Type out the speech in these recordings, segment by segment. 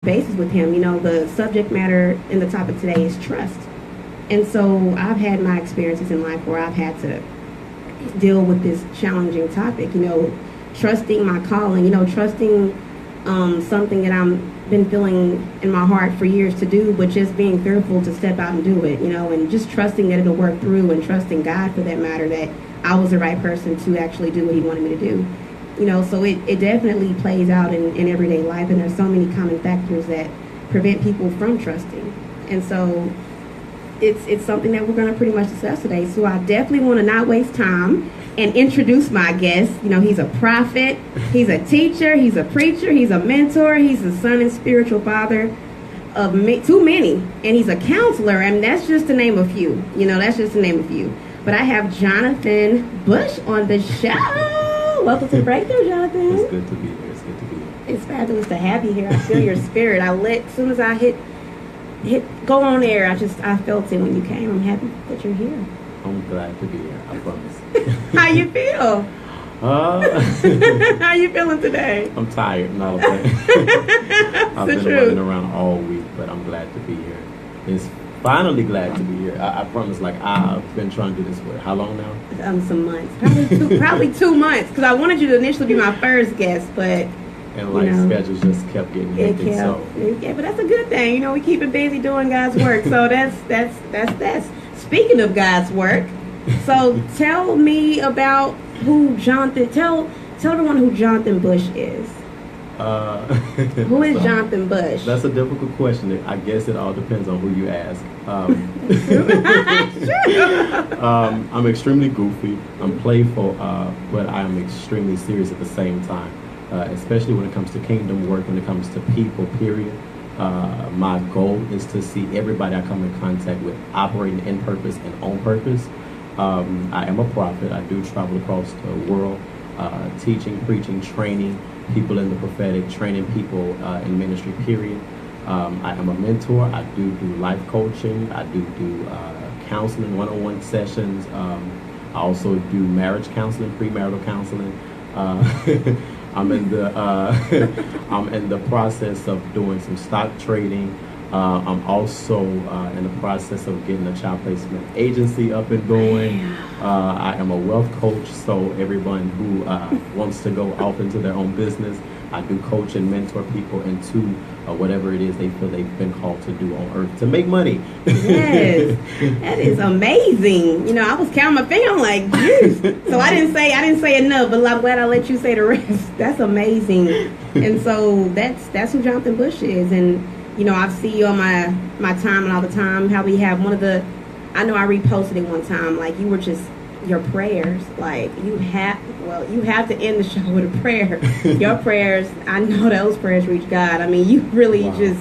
basis with him. The subject matter and the topic today is trust. And so I've had my experiences in life where I've had to deal with this challenging topic, trusting my calling, trusting something that I've been feeling in my heart for years to do, but just being fearful to step out and do it, and just trusting that it'll work through, and trusting God for that matter, that I was the right person to actually do what he wanted me to do. So it definitely plays out in everyday life, and there's so many common factors that prevent people from trusting. And so it's something that we're going to pretty much discuss today. So I definitely want to not waste time and introduce my guest. He's a prophet, he's a teacher, he's a preacher, he's a mentor, he's a son and spiritual father of too many, and he's a counselor, and that's just to name a few. That's just to name a few. But I have Jonathan Bush on the show. Welcome to Breakthrough, Jonathan. It's good to be here. It's good to be here. It's fabulous to have you here. I feel your spirit. As soon as I hit go on air, I felt it when you came. I'm happy that you're here. I'm glad to be here. I promise. How you feel? How you feeling today? I'm tired. No, I've been running around all week, but I'm glad to be here. It's finally glad to be here. I promise. I've been trying to do this for how long now? Some months. Probably 2 months. Because I wanted you to initially be my first guest, but schedules just kept getting hectic. Yeah, but that's a good thing. We keep it busy doing God's work. So that's speaking of God's work. So tell me about who Jonathan. Tell everyone who Jonathan Bush is. Who is Jonathan Bush? That's a difficult question. I guess it all depends on who you ask. I'm extremely goofy. I'm playful, but I'm extremely serious at the same time. Especially when it comes to kingdom work, when it comes to people, period. My goal is to see everybody I come in contact with operating in purpose and on purpose. I am a prophet. I do travel across the world, teaching, preaching, training people in the prophetic, training people in ministry, period. I am a mentor. I do life coaching. I do counseling, one-on-one sessions. I also do marriage counseling, premarital counseling. I'm in the process of doing some stock trading. I'm also in the process of getting a child placement agency up and going. I am a wealth coach, so everyone who wants to go off into their own business, I do coach and mentor people into whatever it is they feel they've been called to do on earth to make money. Yes, that is amazing. I was counting my finger, I'm like, jeez. So I didn't say enough, but I'm glad I let you say the rest. That's amazing. And so that's who Jonathan Bush is. And I see you on my time and all the time, how we have I know I reposted it one time, you were just, your prayers, you have to end the show with a prayer. Your prayers, I know those prayers reach God. You really just,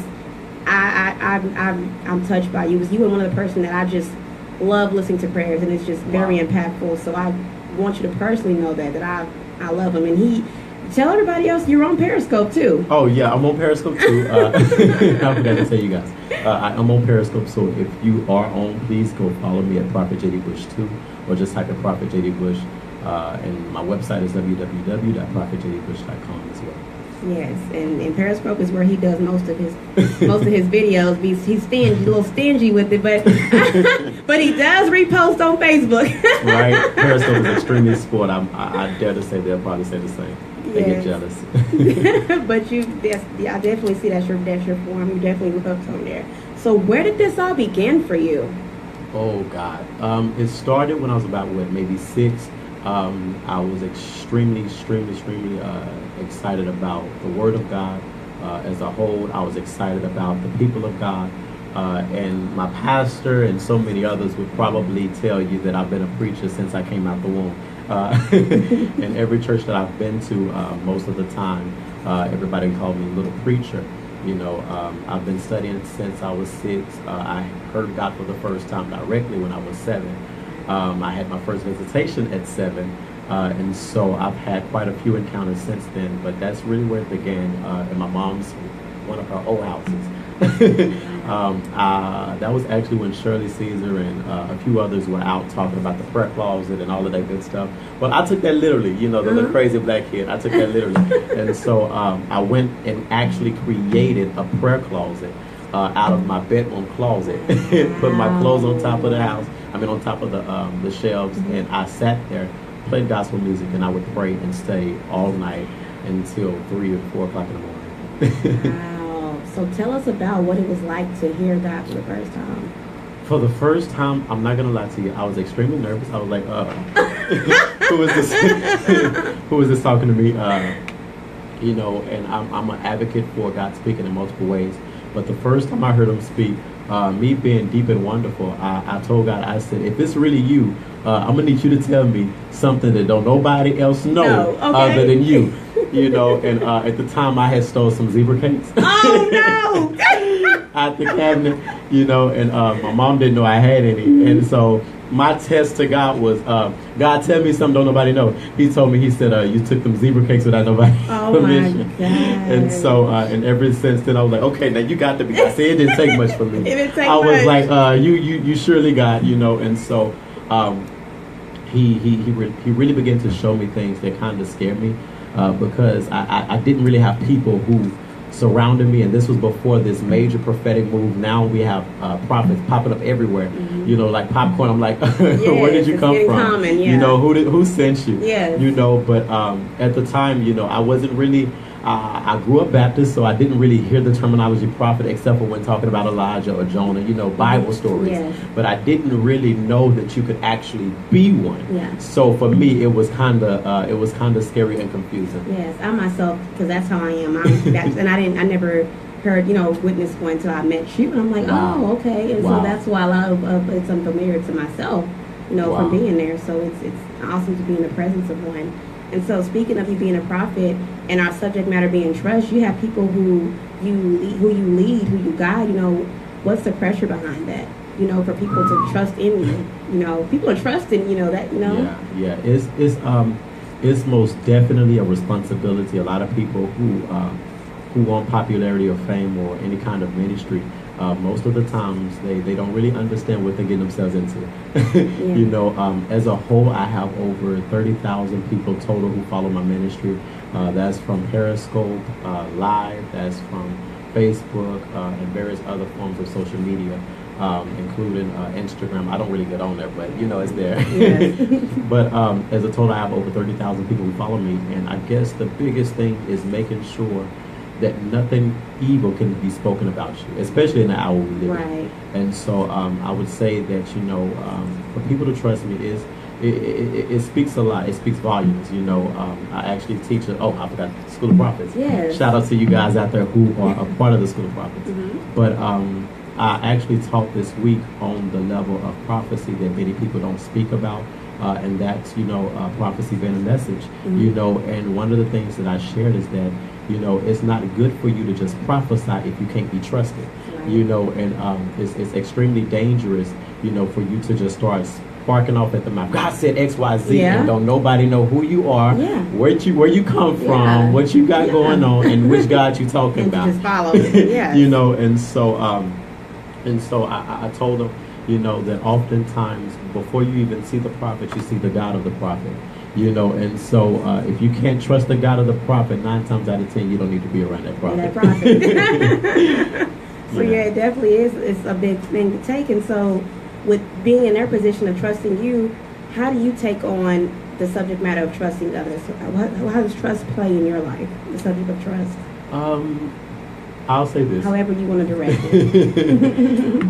I'm touched by you, because you are one of the person that I just love listening to prayers, and it's just very impactful. So I want you to personally know that I love him. And tell everybody else you're on Periscope too. Oh yeah, I'm on Periscope too. I forgot to tell you guys. I'm on Periscope, so if you are on, please go follow me at Prophet JD Bush 2, or just type in Prophet JD Bush. And my website is www.prophetjdbush.com as well. Yes, and Periscope is where he does most of his videos. He's stingy, a little stingy with it, but but he does repost on Facebook. Right, Periscope is extremely sport. I dare to say they'll probably say the same. They get jealous. But I definitely see that's your form. You definitely hooked on there. So where did this all begin for you? Oh God, it started when I was about maybe 6. I was extremely excited about the Word of God as a whole. I was excited about the people of God, and my pastor and so many others would probably tell you that I've been a preacher since I came out the womb. In every church that I've been to, most of the time, everybody called me Little Preacher. I've been studying since I was 6. I heard God for the first time directly when I was 7. I had my first visitation at 7, and so I've had quite a few encounters since then, but that's really where it began, in my mom's, one of her old houses. That was actually when Shirley Caesar and a few others were out talking about the prayer closet and all of that good stuff. But I took that literally, the little crazy black kid. I took that literally. And so I went and actually created a prayer closet out of my bedroom closet. Put my clothes on top of the house. On top of the shelves. And I sat there, played gospel music, and I would pray and stay all night until 3 or 4 o'clock in the morning. Wow. So tell us about what it was like to hear God for the first time. For the first time, I'm not gonna lie to you, I was extremely nervous. I was like, who is this? Who is this talking to me? And I'm an advocate for God speaking in multiple ways. But the first time I heard him speak, me being deep and wonderful, I told God, I said, if it's really you, I'm gonna need you to tell me something that don't nobody else know other than you. And at the time I had stole some zebra cakes. Oh no! Out the cabinet, and my mom didn't know I had any. And so my test to God was, God, tell me something don't nobody know. He told me, he said, you took them zebra cakes without nobody's permission. My God. And so, and ever since then, I was like, okay, now you got to be God. See, it didn't take much for me. It didn't take I was much. like, you surely God, and so he really began to show me things that kind of scared me because I didn't really have people who surrounded me, and this was before this major prophetic move. Now we have prophets popping up everywhere, like popcorn. I'm like, where did you come from? Common, yeah. Who sent you? Yes. But at the time, I wasn't really. I grew up Baptist, so I didn't really hear the terminology prophet except for when talking about Elijah or Jonah, Bible stories. Yes. But I didn't really know that you could actually be one. Yeah. So for me, it was kind of scary and confusing. Yes, I myself, because that's how I am. And I never heard, witness one until I met you, and I'm like, Wow. oh, okay. And Wow. so that's why a lot of it's unfamiliar to myself, Wow. from being there. So it's awesome to be in the presence of one. And so speaking of you being a prophet and our subject matter being trust, you have people who you lead, who you guide. What's the pressure behind that? For people to trust in you. People are trusting. That. Yeah. It's most definitely a responsibility. A lot of people who want popularity or fame or any kind of ministry, most of the times they don't really understand what they're getting themselves into. Yeah. As a whole, I have over 30,000 people total who follow my ministry. That's from Periscope Live, that's from Facebook, and various other forms of social media, including Instagram. I don't really get on there, but it's there. Yes. But as a total, I have over 30,000 people who follow me, and I guess the biggest thing is making sure that nothing evil can be spoken about you, especially in the hour we live in. Right. And so I would say that, for people to trust me it speaks a lot. It speaks volumes. I actually teach I forgot School of Prophets. Yes. Shout out to you guys out there who are a part of the School of Prophets. Mm-hmm. But I actually taught this week on the level of prophecy that many people don't speak about. And that's, prophecy being a message, Mm-hmm. and one of the things that I shared is that, it's not good for you to just prophesy if you can't be trusted, Right. And it's extremely dangerous, for you to just start sparking off at the mouth. God said X, Y, Z, Yeah. and don't nobody know who you are, Yeah. where you come from, Yeah. what you got Yeah. going on, and which God you talking And about. to just follow it. Yes. And so I told them, that oftentimes before you even see the prophet, you see the God of the prophet. And so if you can't trust the God of the prophet, 9 times out of 10, you don't need to be around that prophet. That prophet. So Yeah. it definitely is. It's a big thing to take. And so, with being in their position of trusting you, how do you take on the subject matter of trusting others? How does trust play in your life? The subject of trust. I'll say this. However you want to direct it.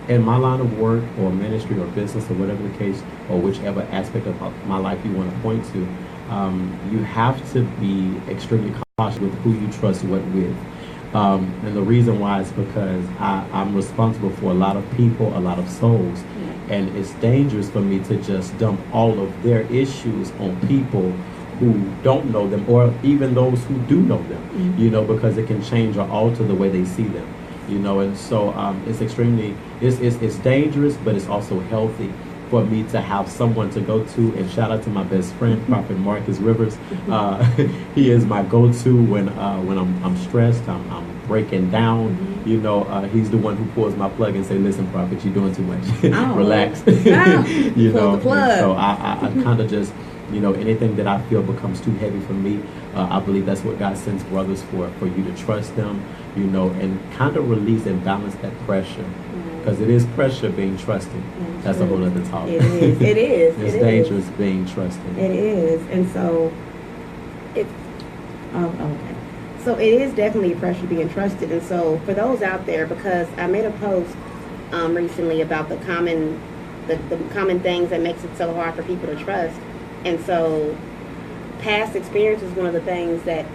In my line of work or ministry or business or whatever the case, or whichever aspect of my life you want to point to, you have to be extremely cautious with who you trust what with. And the reason why is because I'm responsible for a lot of people, a lot of souls. Yeah. And it's dangerous for me to just dump all of their issues on people who don't know them, or even those who do know them, Mm-hmm. because it can change or alter the way they see them. And so it's extremely, it's dangerous, but it's also healthy for me to have someone to go to. And shout out to my best friend, Prophet Marcus Rivers. He is my go-to when I'm stressed, I'm breaking down. You know, he's the one who pulls my plug and say, "Listen, prophet, you're doing too much. Oh. Relax." Oh, You pull know, the plug. and so I kind of just, you know, anything that I feel becomes too heavy for me, I believe that's what God sends brothers for you to trust them, you know, and kind of release and balance that pressure. Because it is pressure being trusted. That's a whole other talk. It is. It is. It's It dangerous being trusted. It is. And so, it's, oh, okay. So it is definitely a pressure being trusted. And so for those out there, because I made a post recently about the common things that makes it so hard for people to trust. And so past experience is one of the things that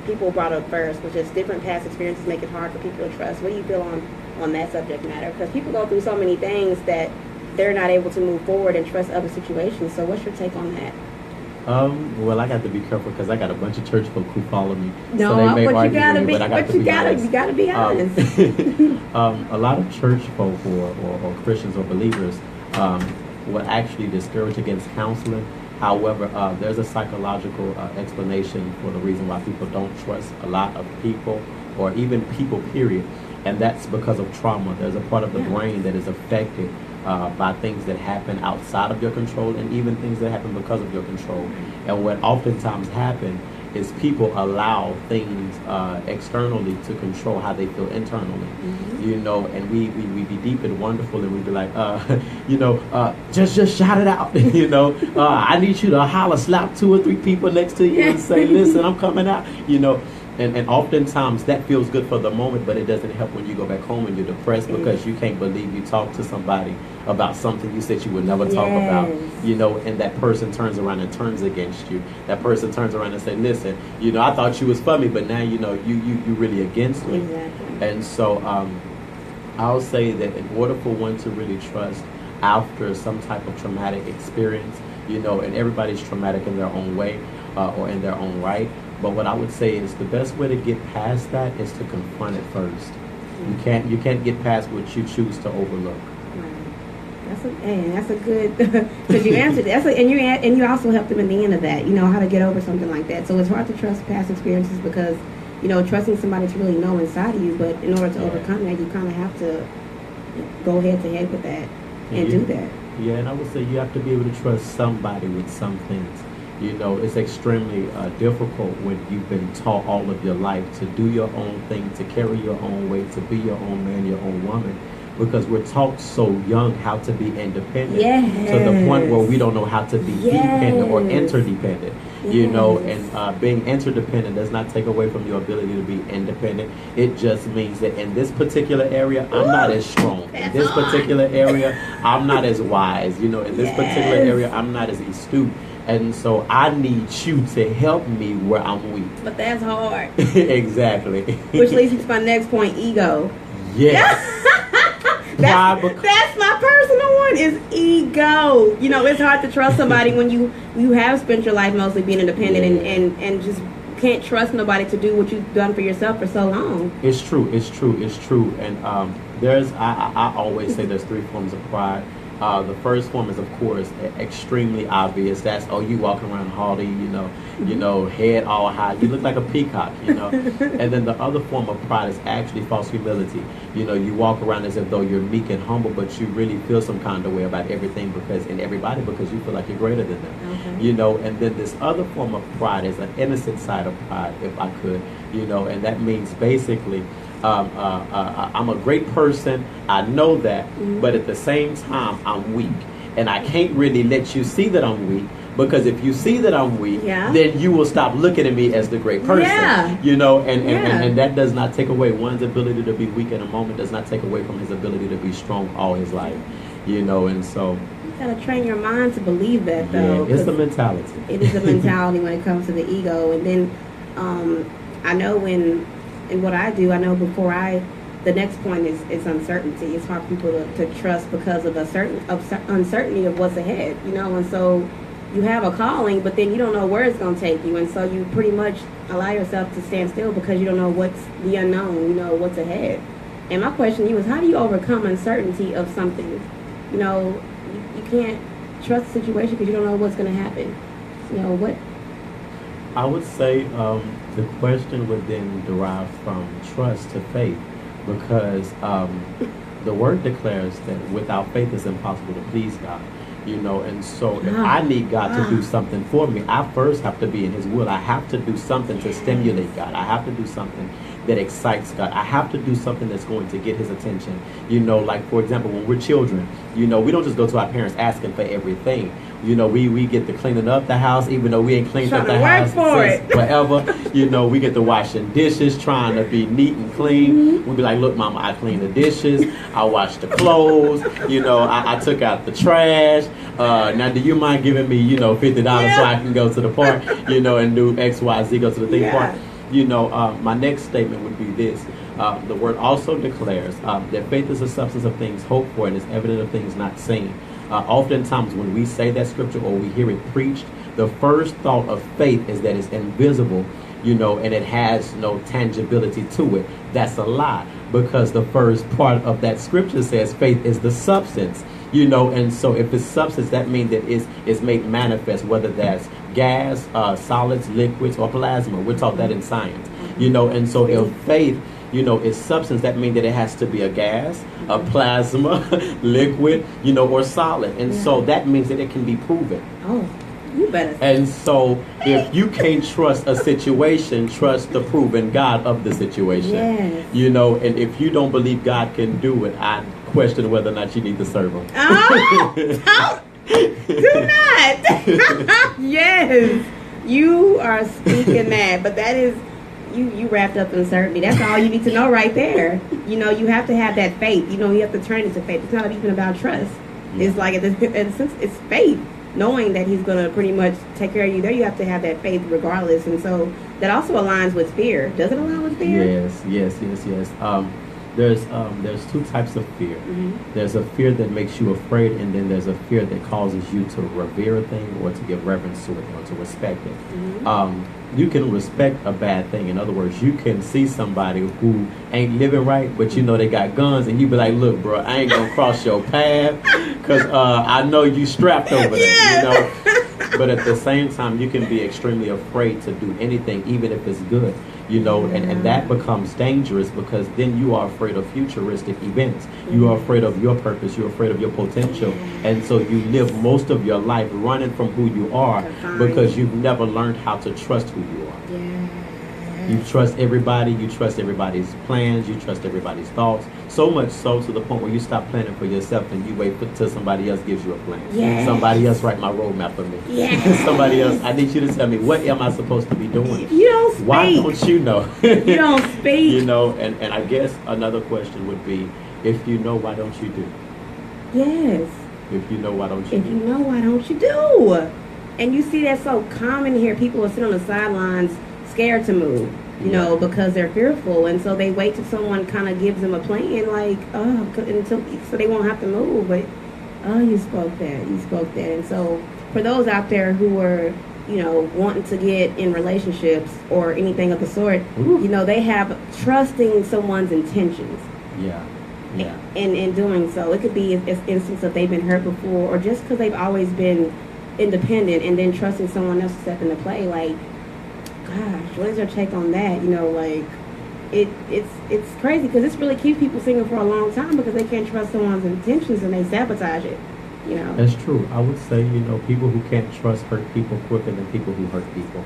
people brought up first, which is different past experiences make it hard for people to trust. What do you feel on that subject matter? Because people go through so many things that they're not able to move forward and trust other situations. So what's your take on that? Well, I got to be careful because I got a bunch of church folk who follow me. No, so they may but argue you gotta with me, be. but I got But to you be gotta. honest. You gotta be honest. A lot of church folk or Christians or believers will actually discourage against counseling. However, there's a psychological explanation for the reason why people don't trust a lot of people or even people, period. And that's because of trauma. There's a part of the brain that is affected by things that happen outside of your control and even things that happen because of your control. And what oftentimes happen is people allow things externally to control how they feel internally. You know, and we be deep and wonderful and we be like, you know, just shout it out. You know, I need you to holler, slap 2 or 3 people next to you and say, listen, I'm coming out. You know, and oftentimes that feels good for the moment, but it doesn't help when you go back home and you're depressed because you can't believe you talked to somebody about something you said you would never talk about, you know, and that person turns around and turns against you. That person turns around and say, listen, you know, I thought you was for me, but now, you know, you really against me. Exactly. And so I'll say that in order for one to really trust after some type of traumatic experience, you know, and everybody's traumatic in their own way or in their own right. But what I would say is the best way to get past that is to confront it first. You can't get past what you choose to overlook. That's a good, because you answered that. And you also helped them in the end of that, you know, how to get over something like that. So it's hard to trust past experiences because, you know, trusting somebody to really know inside of you, but in order to overcome that, you kind of have to go head to head with that and do that. Yeah, and I would say you have to be able to trust somebody with some things. You know, it's extremely difficult when you've been taught all of your life to do your own thing, to carry your own weight, to be your own man, your own woman. Because we're taught so young how to be independent to the point where we don't know how to be dependent or interdependent. You know, and being interdependent does not take away from your ability to be independent. It just means that in this particular area, I'm not as strong. In this particular area, I'm not as wise. You know, in this particular area, I'm not as astute. And so I need you to help me where I'm weak. But that's hard. Exactly. Which leads me to my next point, ego. Yes. That's my personal one, is ego. You know, it's hard to trust somebody when you have spent your life mostly being independent and just can't trust nobody to do what you've done for yourself for so long. It's true. And I always say there's 3 forms of pride. The first form is, of course, extremely obvious. That's, you walking around haughty, you know, head all high. You look like a peacock, you know. And then the other form of pride is actually false humility. You know, you walk around as if though you're meek and humble, but you really feel some kind of way about everything and everybody because you feel like you're greater than them. Okay. You know, and then this other form of pride is an innocent side of pride, if I could, you know, and that means basically I'm a great person, I know that, but at the same time I'm weak, and I can't really let you see that I'm weak, because if you see that I'm weak, then you will stop looking at me as the great person. You know, and that does not take away one's ability to be weak in a moment, does not take away from his ability to be strong all his life, you know. And so you gotta train your mind to believe that, though. It's the mentality. It is a mentality when it comes to the ego. And then I know in what I do, I know the next point is uncertainty. It's hard for people to trust because of uncertainty of what's ahead, you know. And so you have a calling, but then you don't know where it's going to take you, and so you pretty much allow yourself to stand still because you don't know what's the unknown, you know, what's ahead. And my question to you is, how do you overcome uncertainty of something? You know, you can't trust the situation because you don't know what's going to happen. You know, what? I would say the question would then derive from trust to faith. because the word declares that without faith it's impossible to please God. You know, and so if I need God to do something for me, I first have to be in his will. I have to do something to stimulate God. I have to do something that excites God. I have to do something that's going to get his attention. You know, like for example, when we're children, you know, we don't just go to our parents asking for everything. You know, we get to cleaning up the house, even though we ain't cleaned up the house since forever. You know, we get to washing dishes, trying to be neat and clean. We'll be like, look, mama, I clean the dishes. I wash the clothes. You know, I took out the trash. Now, do you mind giving me, you know, $50 so I can go to the park, you know, and do X, Y, Z, go to the theme park? You know, my next statement would be this. The word also declares that faith is the substance of things hoped for and is evidence of things not seen. Oftentimes when we say that scripture or we hear it preached, the first thought of faith is that it's invisible, you know, and it has no tangibility to it. That's a lie, because the first part of that scripture says faith is the substance, you know, and so if it's substance, that means that it's made manifest, whether that's gas, solids, liquids, or plasma. We're taught that in science, you know, and so if faith, you know, is substance, that means that it has to be a gas, a plasma, liquid, you know, or solid. And so that means that it can be proven. Oh, you better. And so if you can't trust a situation, trust the proven God of the situation. Yes. You know, and if you don't believe God can do it, I question whether or not you need to serve him. Do not. Yes. You are speaking that, but that is, you wrapped up and served me. That's all you need to know right there. You know, you have to have that faith. You know, you have to turn into faith. It's not even about trust. Yeah. It's like, in a sense, it's faith. Knowing that he's going to pretty much take care of you there, you have to have that faith regardless. And so that also aligns with fear. Does it align with fear? Yes. There's two types of fear. Mm-hmm. There's a fear that makes you afraid, and then there's a fear that causes you to revere a thing or to give reverence to it or to respect it. Mm-hmm. You can respect a bad thing. In other words, you can see somebody who ain't living right, but you know they got guns, and you be like, look, bro, I ain't gonna cross your path because I know you strapped over there, you know. But at the same time, you can be extremely afraid to do anything, even if it's good, you know, and that becomes dangerous because then you are afraid of futuristic events. You are afraid of your purpose. You're afraid of your potential. And so you live most of your life running from who you are because you've never learned how to trust who you are. You trust everybody. You trust everybody's plans. You trust everybody's thoughts. So much so to the point where you stop planning for yourself and you wait till somebody else gives you a plan. Somebody else write my roadmap for me. Somebody else, I need you to tell me, what am I supposed to be doing? You don't speak. Why don't you know? You don't speak. You know, and I guess another question would be, if you know, why don't you do? Yes. If you know, why don't you do? If you know, why don't you do? And you see that so common here. People will sit on the sidelines scared to move, you know, because they're fearful, and so they wait till someone kind of gives them a plan, like, until so they won't have to move. But you spoke that, and so for those out there who are, you know, wanting to get in relationships or anything of the sort, you know, they have trusting someone's intentions. And in doing so, it could be an instance of they've been hurt before, or just because they've always been independent, and then trusting someone else to step into play, like. Gosh, what is your take on that? You know, like, it's crazy because this really keeps people single for a long time because they can't trust someone's intentions and they sabotage it, you know. That's true. I would say, you know, people who can't trust hurt people quicker than people who hurt people.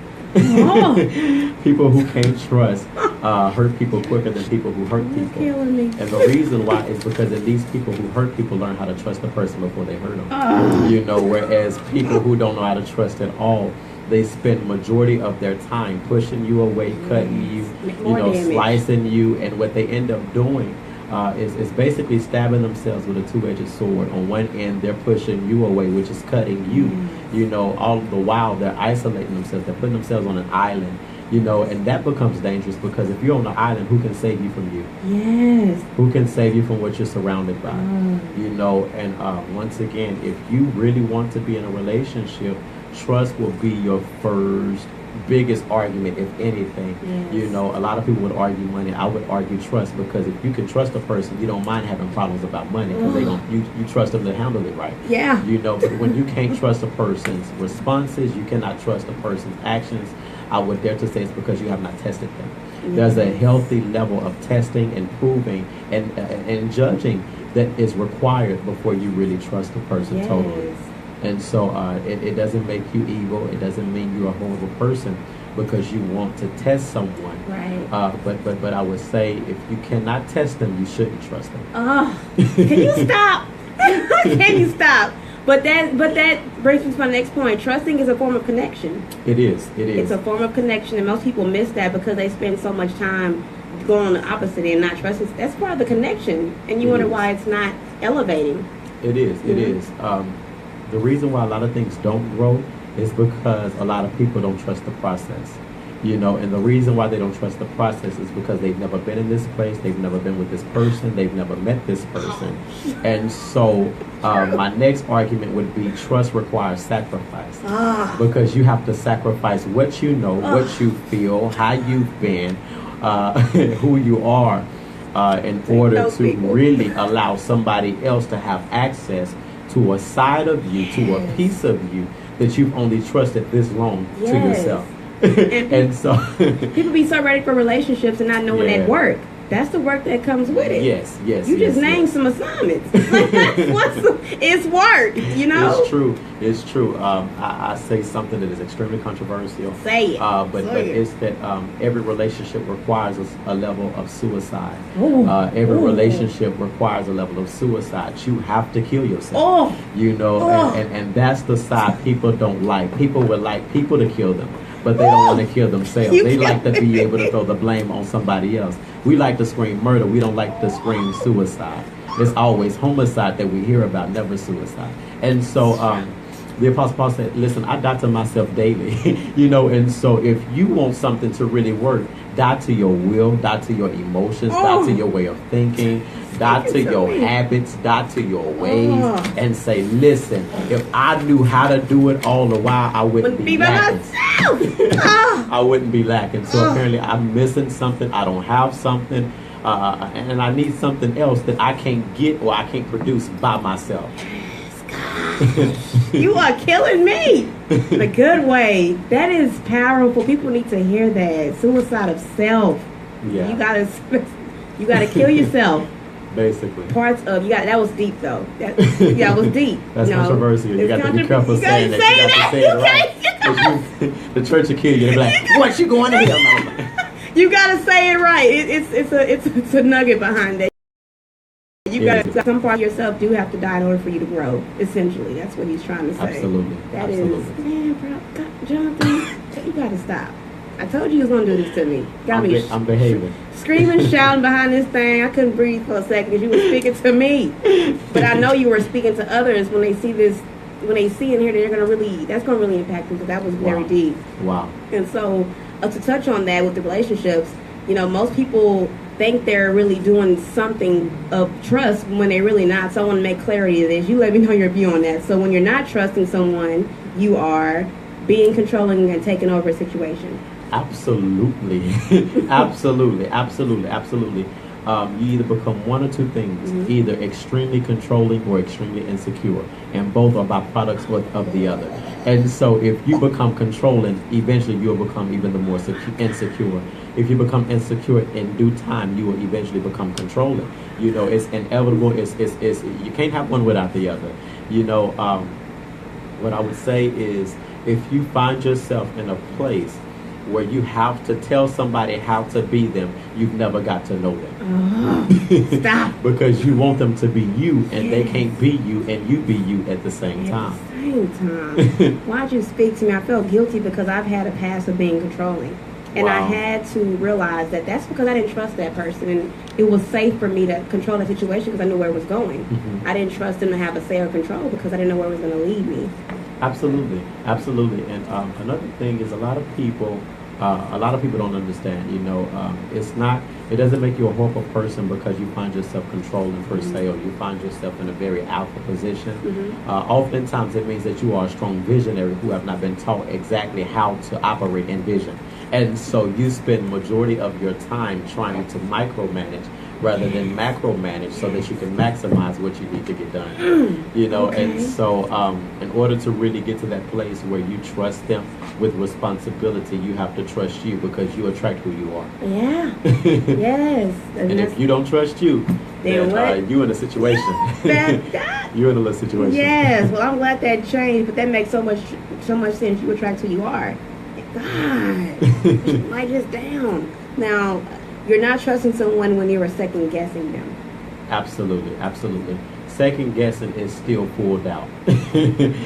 People who can't trust hurt people quicker than people who hurt people. You're killing me. And the reason why is because at least people who hurt people learn how to trust the person before they hurt them. You know, whereas people who don't know how to trust at all, they spend majority of their time pushing you away, cutting you, you know, slicing you, and what they end up doing is basically stabbing themselves with a two-edged sword. On one end, they're pushing you away, which is cutting you. You know, all the while they're isolating themselves. They're putting themselves on an island. You know, and that becomes dangerous because if you're on the island, who can save you from you? Yes. Who can save you from what you're surrounded by? You know, and once again, if you really want to be in a relationship, trust will be your first biggest argument, if anything. You know, a lot of people would argue money. I would argue trust, because if you can trust a person, you don't mind having problems about money because you trust them to handle it right. You know, but when you can't trust a person's responses, you cannot trust a person's actions, I would dare to say it's because you have not tested them. There's a healthy level of testing and proving and judging that is required before you really trust a person totally. Yes. And so it doesn't make you evil. It doesn't mean you're a horrible person because you want to test someone. Right. But I would say if you cannot test them, you shouldn't trust them. Oh, can you stop? Can you stop? But that brings me to my next point. Trusting is a form of connection. It is. It is. It's a form of connection, and most people miss that because they spend so much time going on the opposite and not trusting. That's part of the connection, and you wonder why it's not elevating. It is. It is. The reason why a lot of things don't grow is because a lot of people don't trust the process. You know, and the reason why they don't trust the process is because they've never been in this place, they've never been with this person, they've never met this person. And so my next argument would be trust requires sacrifice. Because you have to sacrifice what you know, what you feel, how you've been, who you are, in order to really allow somebody else to have access to a side of you, to a piece of you that you've only trusted this long to yourself. And so people be so ready for relationships and not knowing that work. That's the work that comes with it. Yes. You just named some assignments. Like it's work, you know? It's true. It's true. I say something that is extremely controversial. Say it. But it's that every relationship requires a level of suicide. Every relationship requires a level of suicide. You have to kill yourself. You know, and that's the side people don't like. People would like people to kill them, but they don't want to kill themselves. They like to be able to throw the blame on somebody else. We like to scream murder. We don't like to scream suicide. It's always homicide that we hear about, never suicide. And so the Apostle Paul said, listen, I die to myself daily. You know, and so if you want something to really work, die to your will, die to your emotions, die to your way of thinking, die to your habits, die to your ways, and say, listen, if I knew how to do it all the while, I wouldn't be lacking. I wouldn't be lacking. So apparently I'm missing something. I don't have something. And I need something else that I can't get or I can't produce by myself. You are killing me in a good way. That is powerful. People need to hear that. Suicide of self. Yeah. You gotta kill yourself. Basically. Parts of that was deep though. That was deep. That's controversial. You got to be careful saying that. You got to say it right. The church will kill you. They're like, what, you going to hell, mama? You gotta say it right. It's a nugget behind that. You gotta, some part of yourself do have to die in order for you to grow. Essentially, that's what he's trying to say. Absolutely. That is, man, bro, God, Jonathan, you gotta stop. I told you he was gonna do this to me. I'm behaving. Screaming, shouting behind this thing. I couldn't breathe for a second because you were speaking to me. But I know you were speaking to others when they see this. When they see and hear that, that's gonna really impact them because that was very deep. Wow. And so, to touch on that with the relationships, you know, most people think they're really doing something of trust when they're really not. So I want to make clarity of this. You let me know your view on that. So when you're not trusting someone, you are being controlling and taking over a situation. Absolutely. Absolutely. You either become one or two things, either extremely controlling or extremely insecure, and both are byproducts of the other. And so if you become controlling, eventually you'll become even the more insecure. If you become insecure in due time, you will eventually become controlling. You know, it's inevitable. It's you can't have one without the other. You know, what I would say is if you find yourself in a place where you have to tell somebody how to be them, you've never got to know them. Stop. Because you want them to be you, and they can't be you, and you be you at the same time. Why'd you speak to me? I felt guilty because I've had a past of being controlling. And I had to realize that that's because I didn't trust that person. And it was safe for me to control the situation because I knew where it was going. I didn't trust him to have a say or control because I didn't know where it was going to lead me. Absolutely. And another thing is a lot of people don't understand, you know, it doesn't make you a horrible person because you find yourself controlling per se, or you find yourself in a very alpha position. Oftentimes it means that you are a strong visionary who have not been taught exactly how to operate in vision. And so you spend majority of your time trying to micromanage rather than macro manage so that you can maximize what you need to get done. You know, Okay. and so in order to really get to that place where you trust them with responsibility, you have to trust you because you attract who you are. Yeah. Yes. And if you don't trust you, Then what? you in a situation. that, You're in a little situation. yes. Well, I'm glad that changed, but that makes so much sense. You attract who you are. God, write this down. Now, you're not trusting someone when you're second guessing them. Absolutely, absolutely. Second guessing is still full doubt.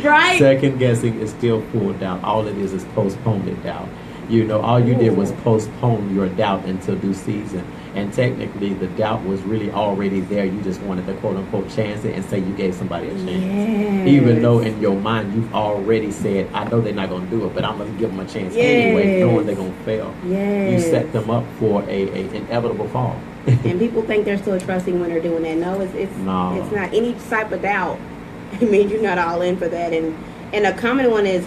Right? Second guessing is still full doubt. All it is postponed doubt. You know, all you did was Ooh. postpone your doubt until due season. And technically, the doubt was really already there. You just wanted to quote unquote chance it and say you gave somebody a chance. Yes. Even though in your mind you've already said, I know they're not going to do it, but I'm going to give them a chance anyway, Yes. knowing they're going to fail. Yes. You set them up for a inevitable fall. And people think they're still trusting when they're doing that. No, it's No. it's not. Any type of doubt, it means you're not all in for that. And a common one is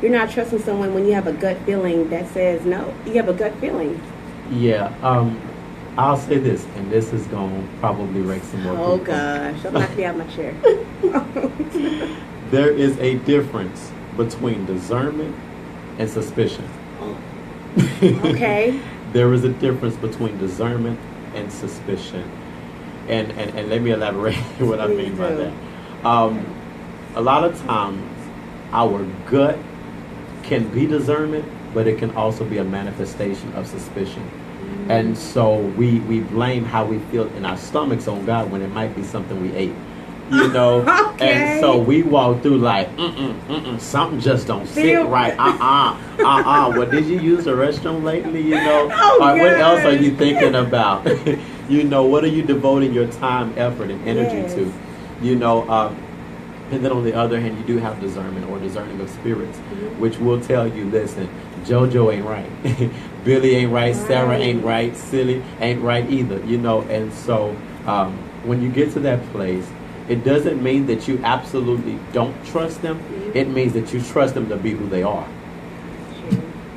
you're not trusting someone when you have a gut feeling that says no. You have a gut feeling. Yeah, I'll say this, and this is going to probably wreck some more Oh people. gosh, I'm not me out my chair. There is a difference between discernment and suspicion. Okay. There is a difference between discernment and suspicion. And let me elaborate what I mean by Please that. do. A lot of times, our gut can be discernment, but it can also be a manifestation of suspicion. And so we blame how we feel in our stomachs on God when it might be something we ate. You know? Okay. And so we walk through like, something just don't sit Feel- right. Well, did you use the restroom lately? You know? Oh, Or what else are God. you thinking about? You know, what are you devoting your time, effort, and energy Yes. to? You know, and then on the other hand, you do have discernment or discerning of spirits, which will tell you, listen, JoJo ain't right. Billy ain't right. Sarah Right. ain't right. Silly ain't right either. You know, and so when you get to that place, it doesn't mean that you absolutely don't trust them. It means that you trust them to be who they are.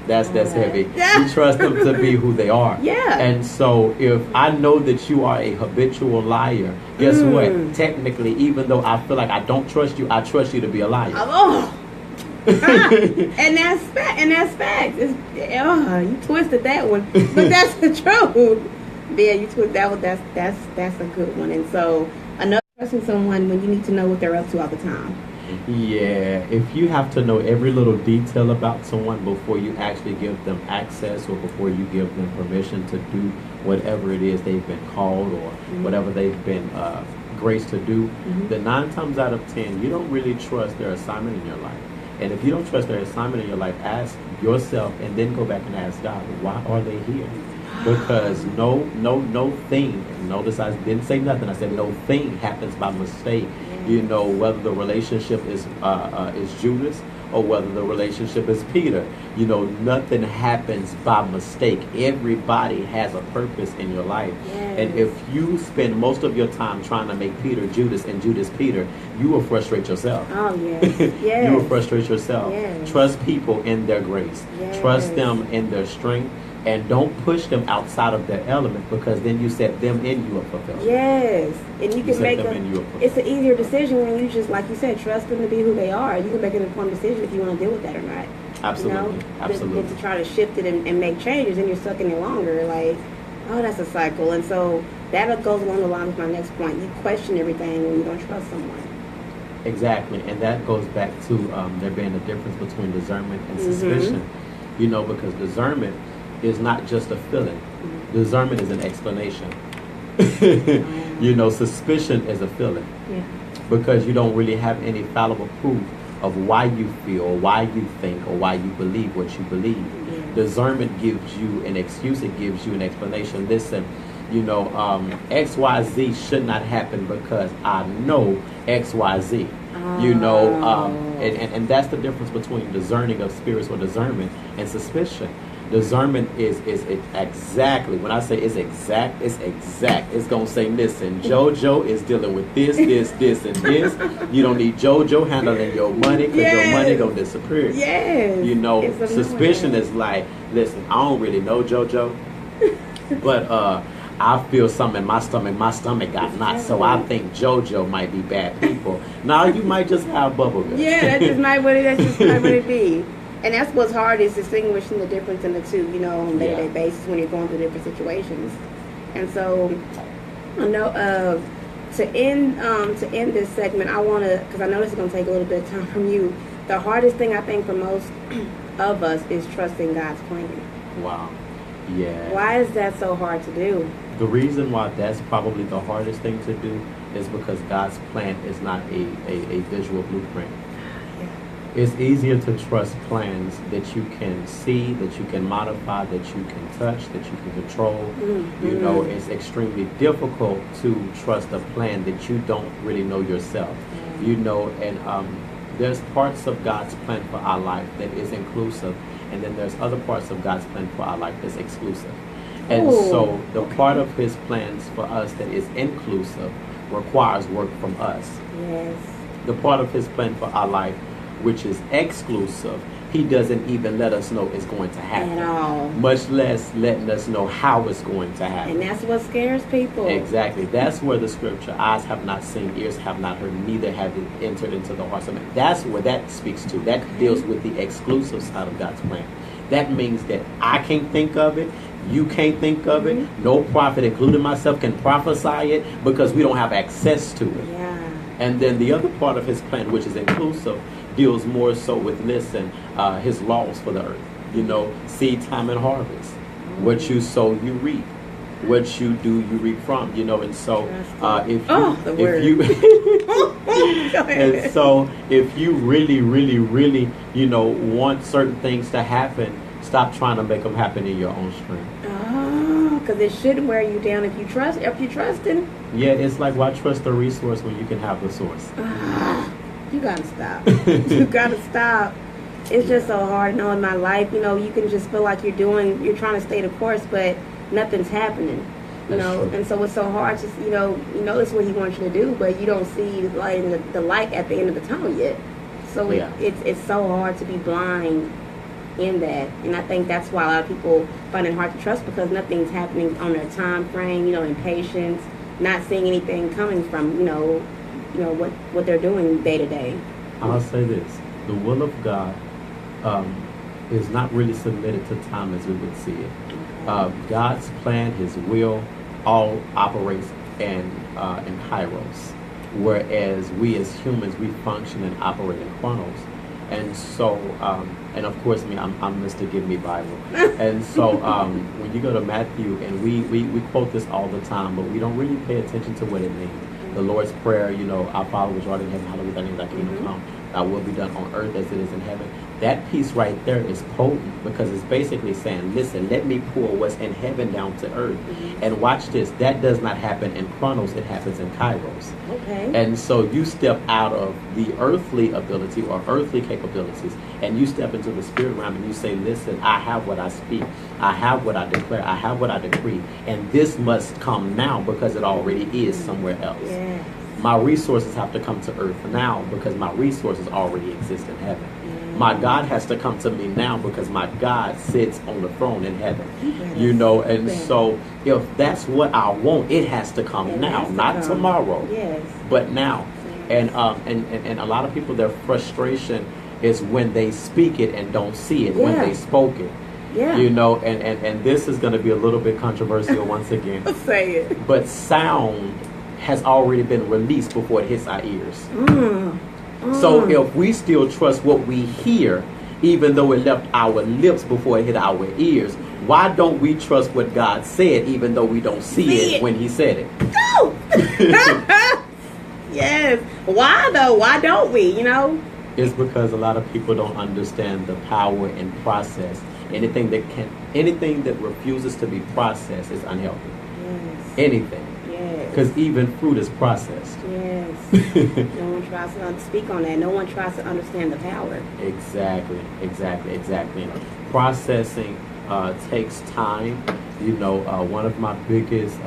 That's heavy. Yeah. You trust them to be who they are. Yeah. And so if I know that you are a habitual liar, guess what? Technically, even though I feel like I don't trust you, I trust you to be a liar. Oh. And that's fact. And that's fact. You twisted that one, but that's the truth. Yeah, you twisted that one. That's a good one. And so another trusting someone when you need to know what they're up to all the time. Yeah, if you have to know every little detail about someone before you actually give them access or before you give them permission to do whatever it is they've been called or whatever they've been graced to do, then 9 times out of 10, you don't really trust their assignment in your life. And if you don't trust their assignment in your life, ask yourself and then go back and ask God, why are they here? Because no thing, notice I didn't say nothing, I said no thing happens by mistake. You know, whether the relationship is Judas or whether the relationship is Peter. You know, nothing happens by mistake. Everybody has a purpose in your life. Yes. And if you spend most of your time trying to make Peter Judas and Judas Peter, you will frustrate yourself. Oh yes, yes. You will frustrate yourself. Yes. Trust people in their grace. Yes. Trust them in their strength. And don't push them outside of their element because then you set them in you up for failure. Yes, and you can set make them in you up for it's an easier decision when you just, like you said, trust them to be who they are. You can make an informed decision if you want to deal with that or not. Absolutely. You know, Absolutely. Than to try to shift it and make changes, and you're stuck in it longer. Like, oh, that's a cycle. And so that goes along the line with my next point. You question everything when you don't trust someone. Exactly. And that goes back to there being a difference between discernment and suspicion. You know, because discernment is not just a feeling. Discernment is an explanation. You know, suspicion is a feeling. Yeah. Because you don't really have any fallible proof of why you feel, or why you think, or why you believe what you believe. Yeah. Discernment gives you an excuse, it gives you an explanation. Listen, you know, XYZ should not happen because I know XYZ. You know, and that's the difference between discerning of spirits or discernment and suspicion. Discernment is exactly, when I say it's exact. It's going to say, listen, JoJo is dealing with this, and this. You don't need JoJo handling your money because your money going to disappear. Yes. You know, It's suspicion annoying. is like, listen, I don't really know JoJo, but I feel something in my stomach got knots, so I think JoJo might be bad people. Now you might just have bubblegum. Yeah, that's just not what it be. And that's what's hard is distinguishing the difference in the two, on a day-to-day basis when you're going through different situations. And so, I know to end this segment, I want to, because I know this is going to take a little bit of time from you. The hardest thing I think for most of us is trusting God's plan. Wow. Yeah. Why is that so hard to do? The reason why that's probably the hardest thing to do is because God's plan is not a visual blueprint. Yeah. It's easier to trust plans that you can see, that you can modify, that you can touch, that you can control. Mm-hmm. It's extremely difficult to trust a plan that you don't really know yourself. And there's parts of God's plan for our life that is inclusive, and then there's other parts of God's plan for our life that's exclusive. And so the part of his plans for us that is inclusive requires work from us. Yes. The part of his plan for our life, which is exclusive, he doesn't even let us know it's going to happen. At all. Much less letting us know how it's going to happen. And that's what scares people. Exactly. That's where the scripture, eyes have not seen, ears have not heard, neither have it entered into the hearts of men. That's where that speaks to. That deals with the exclusive side of God's plan. That means that I can't think of it. You can't think of it. No prophet, including myself, can prophesy it because we don't have access to it. Yeah. And then the other part of his plan, which is inclusive, deals more so with, his laws for the earth. Seed time and harvest. What you sow, you reap. What you do, you reap from. And so if you really, really, really, want certain things to happen, stop trying to make them happen in your own strength. Because it shouldn't wear you down if you trusting. Yeah, it's like, why trust the resource when you can have the source? You gotta stop. You gotta stop. It's just so hard knowing my life. You can just feel like you're trying to stay the course, but nothing's happening. And so it's so hard to, this is what he wants you to do, but you don't see the light at the end of the tunnel yet. So it's so hard to be blind in that. And I think that's why a lot of people find it hard to trust, because nothing's happening on their time frame, impatience, not seeing anything coming from, what they're doing day to day. I'll say this. The will of God is not really submitted to time as we would see it. God's plan, his will, all operates in kairos, whereas we as humans, we function and operate in chronos. And so, and of course, I'm Mr. Give Me Bible. And so, when you go to Matthew, and we quote this all the time, but we don't really pay attention to what it means. The Lord's Prayer, our Father which art in heaven, hallowed be thy name, thy kingdom come, thy will be done on earth as it is in heaven. That piece right there is potent, because it's basically saying, listen, let me pour what's in heaven down to earth. And watch this, that does not happen in chronos, it happens in kairos. Okay. And so you step out of the earthly ability or earthly capabilities, and you step into the spirit realm, and you say, listen, I have what I speak, I have what I declare, I have what I decree, and this must come now because it already is somewhere else. Yes. My resources have to come to earth now because my resources already exist in heaven. My God has to come to me now because my God sits on the throne in heaven. And so if that's what I want, it has to come now, not tomorrow, but now. And a lot of people, their frustration is when they speak it and don't see it when they spoke it. And this is going to be a little bit controversial once again. Say it. But sound has already been released before it hits our ears. So if we still trust what we hear, even though it left our lips before it hit our ears, why don't we trust what God said, even though we don't see it when he said it? No! Yes. Why though? Why don't we, It's because a lot of people don't understand the power and process. Anything that refuses to be processed is unhealthy. Yes. Anything. Because even fruit is processed. Yes. No one tries to speak on that. No one tries to understand the power. Exactly. Processing takes time. One of my biggest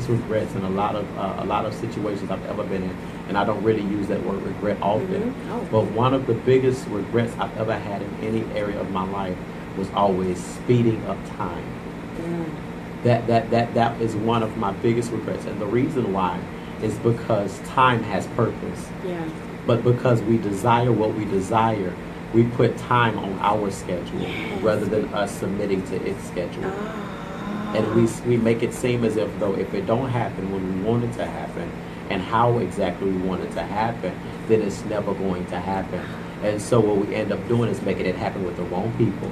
regrets in a lot of situations I've ever been in, and I don't really use that word regret often, but one of the biggest regrets I've ever had in any area of my life was always speeding up time. That is one of my biggest regrets. And the reason why is because time has purpose. Yeah. But because we desire what we desire, we put time on our schedule rather than us submitting to its schedule. And we make it seem as if though if it don't happen when we want it to happen and how exactly we want it to happen, then it's never going to happen. And so what we end up doing is making it happen with the wrong people,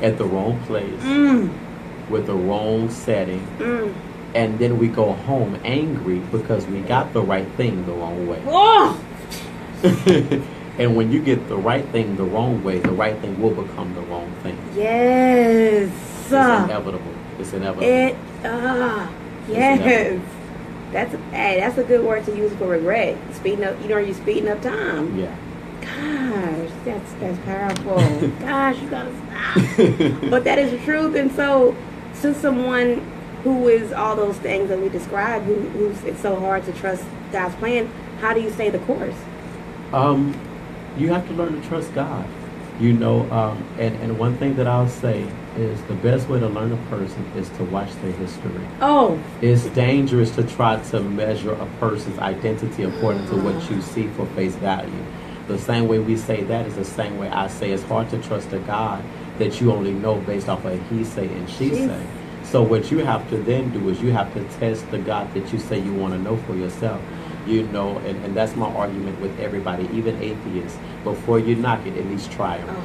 at the wrong place, with the wrong setting. And then we go home angry because we got the right thing the wrong way. And when you get the right thing the wrong way, the right thing will become the wrong thing. Yes. It's inevitable. It's inevitable. Yes. That's a good word to use for regret. Speeding up, you're speeding up time. Yeah. Gosh, that's powerful. Gosh, you gotta stop. But that is the truth. And so, to someone who is all those things that we described, who's it's so hard to trust God's plan, how do you stay the course? You have to learn to trust God. And one thing that I'll say is the best way to learn a person is to watch their history. It's dangerous to try to measure a person's identity according to what you see for face value. The same way we say that is the same way I say it's hard to trust a God that you only know based off of he say and she say. So what you have to then do is you have to test the God that you say you want to know for yourself. And that's my argument with everybody, even atheists. Before you knock it, at least try him.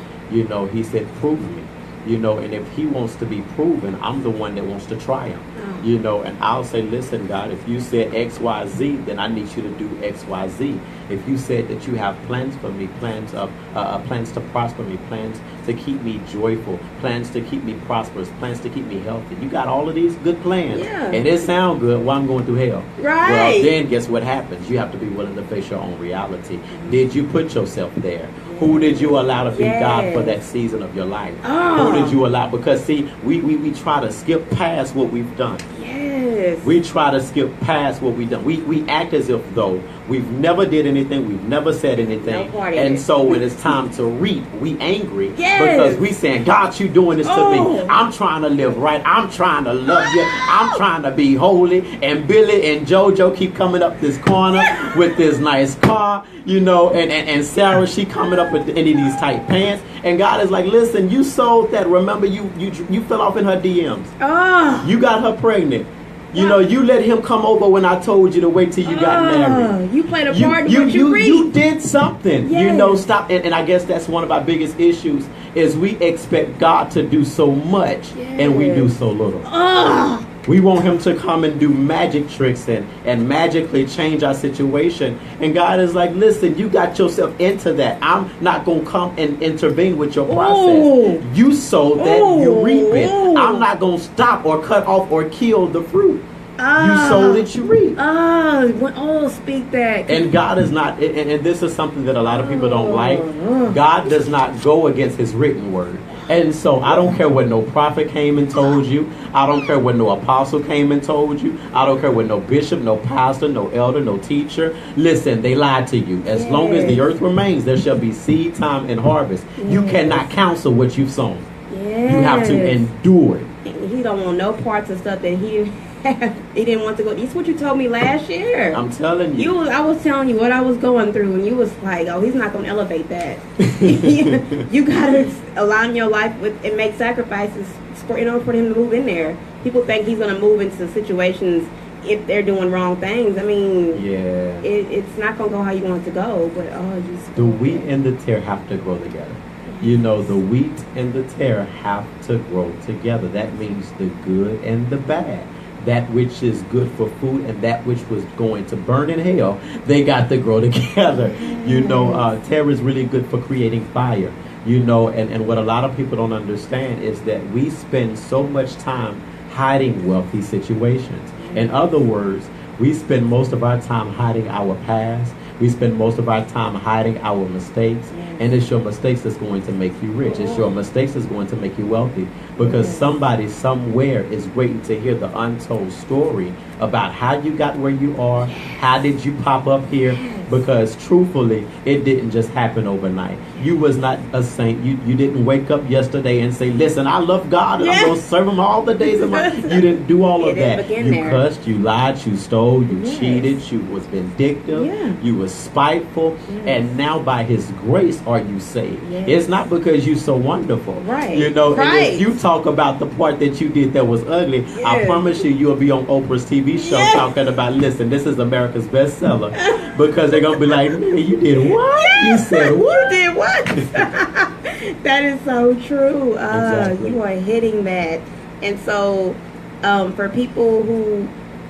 He said, prove me. And if he wants to be proven, I'm the one that wants to try him. And I'll say, listen, God, if you said X, Y, Z, then I need you to do X, Y, Z. If you said that you have plans for me, plans to prosper me, plans to keep me joyful, plans to keep me prosperous, plans to keep me healthy. You got all of these good plans. Yeah. And it sounds good while I'm going through hell. Right. Well, then guess what happens? You have to be willing to face your own reality. Did you put yourself there? Who did you allow to be God for that season of your life? Who did you allow? Because see, we try to skip past what we've done. Yes. We try to skip past what we've done. We act as if though we've never did anything, we've never said anything. And so when it's time to reap, we angry because we saying, God, you doing this to me. I'm trying to live right. I'm trying to love you. I'm trying to be holy. And Billy and JoJo keep coming up this corner with this nice car, and Sarah, she coming up with any of these tight pants. And God is like, listen, you sold that. Remember, you fell off in her DMs. You got her pregnant. You let him come over when I told you to wait till you got married. You played a part in what you read. You did something. Stop. And I guess that's one of our biggest issues is we expect God to do so much and we do so little. We want him to come and do magic tricks and magically change our situation. And God is like, listen, you got yourself into that. I'm not going to come and intervene with your process. You sowed that, you reap it. I'm not going to stop or cut off or kill the fruit. You sowed it, you reap. Speak that. And God is not, and this is something that a lot of people don't like. God does not go against his written word. And so I don't care what no prophet came and told you. I don't care what no apostle came and told you. I don't care what no bishop, no pastor, no elder, no teacher. Listen, they lied to you. As long as the earth remains, there shall be seed time and harvest. You cannot counsel what you've sown. You have to endure it. He don't want no parts of stuff that he didn't want to go. This is what you told me last year. I'm telling you. I was telling you what I was going through, and you was like, "Oh, he's not going to elevate that." You got to align your life with and make sacrifices for him to move in there. People think he's going to move into situations if they're doing wrong things. I mean, it's not going to go how you want it to go. But the wheat and the tare have to grow together. The wheat and the tare have to grow together. That means the good and the bad. That which is good for food and that which was going to burn in hell, they got to grow together. Tare is really good for creating fire. And what a lot of people don't understand is that we spend so much time hiding wealthy situations. In other words, we spend most of our time hiding our past. We spend most of our time hiding our mistakes. Yes. And it's your mistakes that's going to make you rich. It's your mistakes that's going to make you wealthy. Because Yes. somebody somewhere is waiting to hear the untold story about how you got where you are. How did you pop up here? Because truthfully, it didn't just happen overnight. You was not a saint. You didn't wake up yesterday and say, listen, I love God and I'm going to serve him all the days of my life. You didn't do all of It that. didn't begin You there. cussed, you lied, you stole, you Yes. cheated, you was vindictive, Yeah. you was spiteful, Yes. and now by his grace are you saved. Yes. It's not because you're so wonderful. Right. You know, and Right. if you talk about the part that you did that was ugly, I Yes. promise you'll be on Oprah's TV show Yes. talking about, listen, this is America's bestseller. Because they're going to be like, man, you did what? You said what? You did what? That is so true. Exactly. You are hitting that. And so, for people who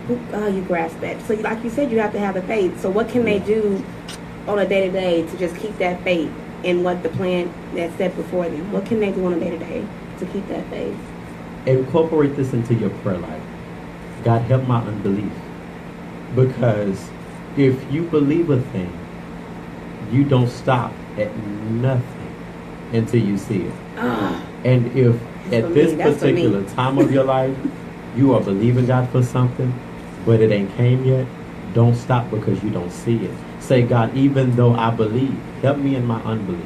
you grasp that. So, like you said, you have to have the faith. So, what can they do on a day to day to just keep that faith in what the plan that's set before them? What can they do on a day to day to keep that faith? Incorporate this into your prayer life. God, help my unbelief. Because if you believe a thing, you don't stop at nothing until you see it. Ah, And if That's for at this me. That's for me. particular time of your life, you are believing God for something, but it ain't came yet, don't stop because you don't see it. Say, God, even though I believe, help me in my unbelief.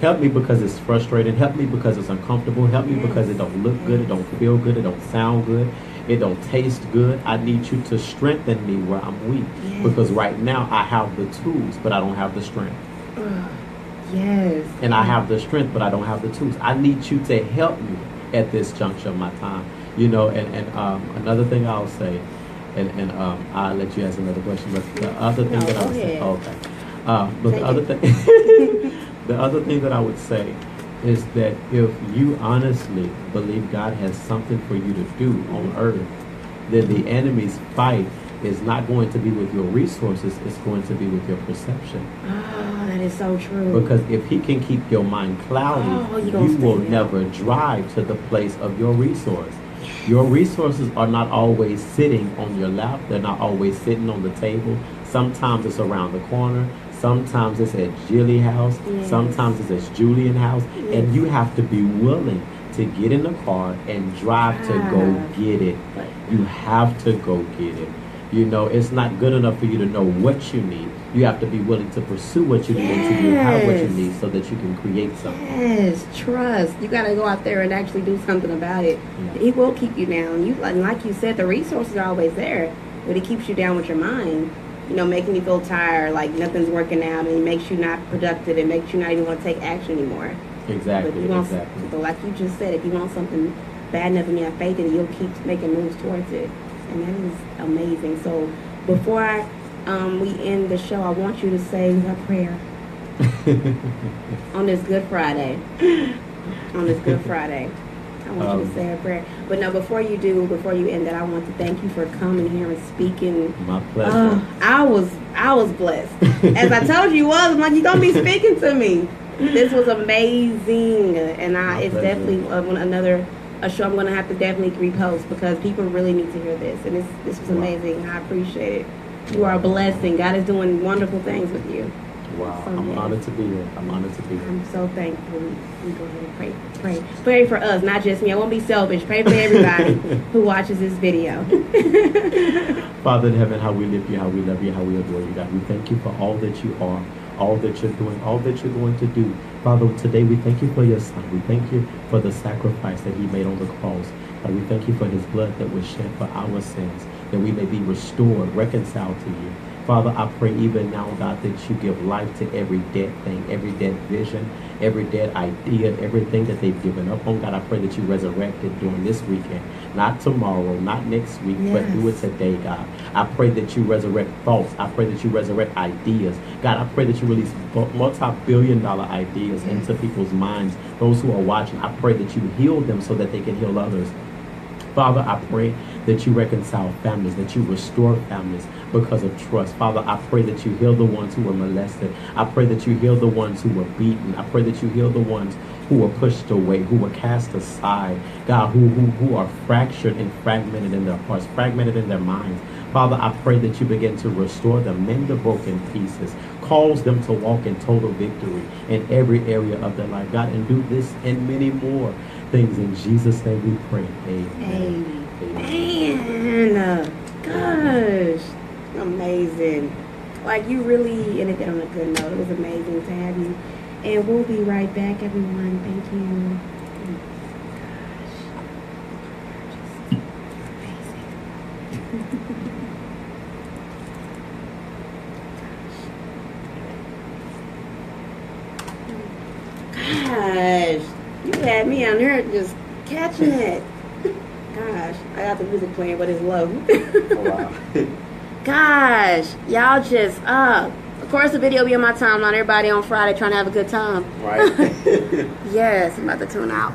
Help me because it's frustrating. Help me because it's uncomfortable. Help me Yes. because it don't look good. It don't feel good. It don't sound good. It don't taste good. I need you to strengthen me where I'm weak. Yes. Because right now I have the tools, but I don't have the strength. yes. And I have the strength, but I don't have the tools. I need you to help me at this juncture of my time. You know, and another thing I'll say, and I'll let you ask another question, but the other thing No, that I go would say, ahead. okay. But Take the other it. thing, the other thing that I would say is that if you honestly believe God has something for you to do on earth, then the enemy's fight is not going to be with your resources, it's going to be with your perception. Oh, that is so true. Because if he can keep your mind cloudy, Oh, you gonna you will stay there. never drive to the place of your resource. Your resources are not always sitting on your lap. They're not always sitting on the table. Sometimes it's around the corner. Sometimes it's at Jilly house. Yes. Sometimes it's at Julian house. Yes. And you have to be willing to get in the car and drive to go Drive. get it. You have to go get it. You know, it's not good enough for you to know what you need. You have to be willing to pursue what you need until you have what you Yes. need so that you can create something. Yes, trust. You got to go out there and actually do something about it. Yeah. He will keep you down. Like you said, the resources are always there, but he keeps you down with your mind. You know, making you feel tired, like nothing's working out, and it makes you not productive. It makes you not even want to take action anymore. Exactly, But you want, exactly. but like you just said, if you want something bad enough and you have faith in it, you'll keep making moves towards it, and that is amazing. So before we end the show, I want you to say a prayer on this Good Friday. On this Good Friday, I want you to say a prayer. But no, before you end that, I want to thank you for coming here and speaking. My pleasure. I was blessed. As I told you, I'm like, you're gonna be speaking to me. This was amazing, and My it's pleasure. definitely a show I'm gonna have to definitely repost because people really need to hear this, and this was Wow. amazing. I appreciate it. You are a blessing. God is doing wonderful things with you. Wow, So, I'm yes. honored to be here. I'm honored to be here. I'm so thankful. We go ahead and pray for us, not just me. I won't be selfish. Pray for everybody who watches this video. Father in heaven, how we lift you, how we love you, how we adore you, God. We thank you for all that you are, all that you're doing, all that you're going to do. Father, today we thank you for your son. We thank you for the sacrifice that he made on the cross. God, we thank you for his blood that was shed for our sins, that we may be restored, reconciled to you. Father, I pray even now, God, that you give life to every dead thing, every dead vision, every dead idea, everything that they've given up on. God, I pray that you resurrect it during this weekend, not tomorrow, not next week, but do it today, God. I pray that you resurrect thoughts. I pray that you resurrect ideas. God, I pray that you release multi-billion-dollar ideas into people's minds, those who are watching. I pray that you heal them so that they can heal others. Father, I pray that you reconcile families, that you restore families because of trust. Father, I pray that you heal the ones who were molested. I pray that you heal the ones who were beaten. I pray that you heal the ones who were pushed away, who were cast aside. God, who are fractured and fragmented in their hearts, fragmented in their minds. Father, I pray that you begin to restore them, mend the broken pieces, Cause them to walk in total victory in every area of their life, God, and do this and many more things. In Jesus' name we pray. Amen. Amen. Gosh, amazing. Like, you really ended it on a good note. It was amazing to have you. And we'll be right back, everyone. Thank you. Gosh, you had me on here just catching it. Gosh, I got the music playing, but it's low. Oh, wow. Gosh, y'all just of course the video will be on my timeline. Everybody on Friday trying to have a good time. Right. Yes, I'm about to tune out.